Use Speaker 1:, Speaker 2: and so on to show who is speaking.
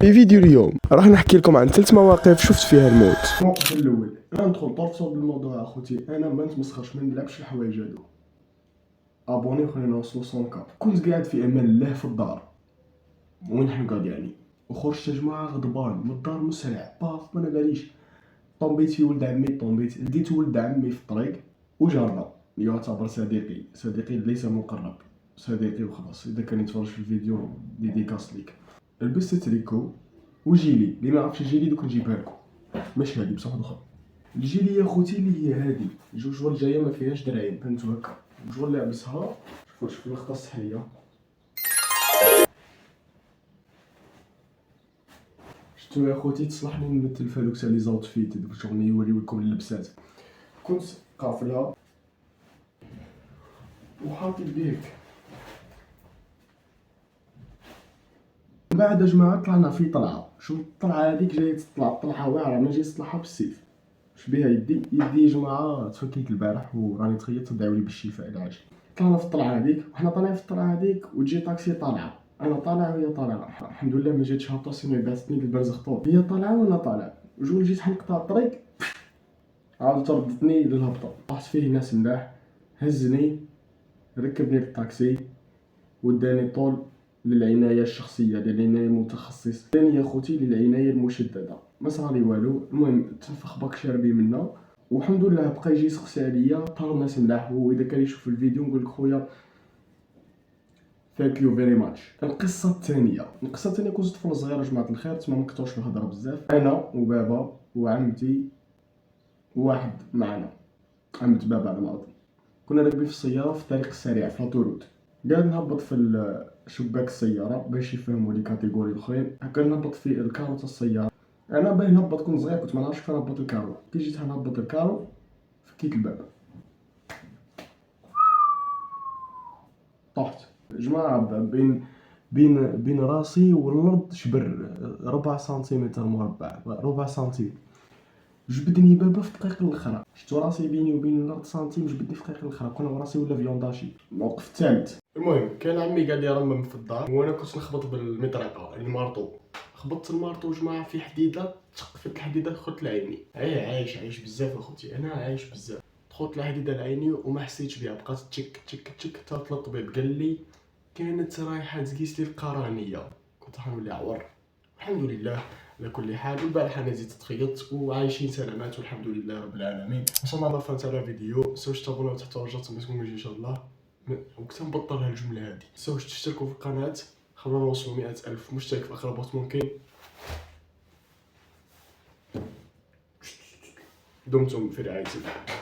Speaker 1: في فيديو اليوم راح نحكي لكم عن 3 مواقف شفت فيها الموت.
Speaker 2: الموقف الاول، انا ندخل طرطو بالموضوع اخوتي، انا ما نتمسخرش، ما نلعبش الحوايج هادو. ابوني وخلينا نوصلوا 100 كنت قاعد في امان الله في الدار وين حنقعد يعني، وخرجت جماعه غضبان من الدار مسرع باف ما باليش. طومبيت في ولد عمي، لقيت ولد عمي في الطريق وجارنا يعتبر صديقي ليس مقرب، صديقي وخلاص. اذا كان يتفرج في الفيديو ديديكاس ليك. لبست تريكو وجيلي اللي ما عرفش جيلي دوك نجيبها لكم، ماشي هادي بصح واحده اخرى. الجيلي يا خوتي اللي هي هادي جوج جايه ما فيهاش دراعين، فهمتوا هكا. جوج لابسها، شوفوا اللقطه الصحيه. شفتوا يا خوتي تصلحني نمثل في هذوك تاع لي زاوتفيت دوك الشغل يوريو لكم اللبسات. كنت قافلها وحاطط بيك. من بعد جماعه طلعنا في طلعه، شو الطلعه هذيك جايه تطلع طلعه واعره، ما جاي تصلحها بالسيف. شبيها يدي يا جماعه تفكيت البارح وراني تخيلت تدعوا لي بالشفاء العاجل. طلعنا في الطلعه هذيك وحنا طالعين في الطلعه هذيك وتجي طاكسي طالعه، انا طالع وهي طالعه. الحمد لله ما جاتش هابطه، سينو يبعثني للبرزخ طول. هي طالعه وانا طالع وجول جيت حنقطع الطريق عاد تردتني للهبطه. طاحت فيه ناس ملاح، هزني ركبني للطاكسي وداني طول للعنايه الشخصيه، للعنايه المتخصص. ثاني يا خوتي للعنايه المشدده، ما صرالي والو. المهم تنفخ باك شاربي منا والحمد لله. بقى يجي يسقسي عليا طار الناس ملاح، واذا كان يشوف الفيديو نقول لك خويا ثانك يو فيري ماتش. القصه الثانيه كنت طفل صغير يا جماعه الخير، تما ما كنتوش الهضره بزاف. انا وبابا وعمتي وواحد معنا، عمت بابا على الماضي، كنا راكبين في السياره في الطريق السريع في لاطوروت. قاعد نهبط في شباك السياره باش يفهموا لي كاتيجوري الاخرين. هكا نهبط في الكارو تاع السياره. انا باغي نهبط، كنت صغير كنت ما نعرفش كيف نهبط الكارو. كي جيت نهبط الكارو فكيت الباب، طحت جماعه. بين راسي والارض شبر 4 سنتيمتر مربع، ربع سنتيم. جبدني بابا في الدقيقه الاخرى، شفتو راسي بيني وبين الارض سنتيم، جبدني في الدقيقه الاخرى كون راسي ولا فيونداشي. الموقف الثالث، المهم كان عمي قاعد يرمم في الدار وانا كنت نخبط بالمطرقه المارطو. خبطت المارطو جماعه في حديده، تشقفت الحديده دخلت لعيني. عايش بزاف اخوتي، انا عايش بزاف. دخلت الحديده لعيني وما حسيتش بها، بقات تشك تشك تشك حتى طلع الطبيب قال لي كانت رايحه تقيس لي القرنيه، كنت حنولي عور. الحمد لله على كل حال. والبارحه انا زدت تخيط وعايشين سلامات والحمد لله رب العالمين. ان شاء الله فهمت على الفيديو. متنساوش تابوناو تحت الرجاء ما تكونوش ان شاء الله. وقت نبطلها الجمله هذه متنساوش تشتركوا في القناه، خلونا نوصلوا 100,000 مشترك في اقرب وقت ممكن. دمتم في رعايه الله.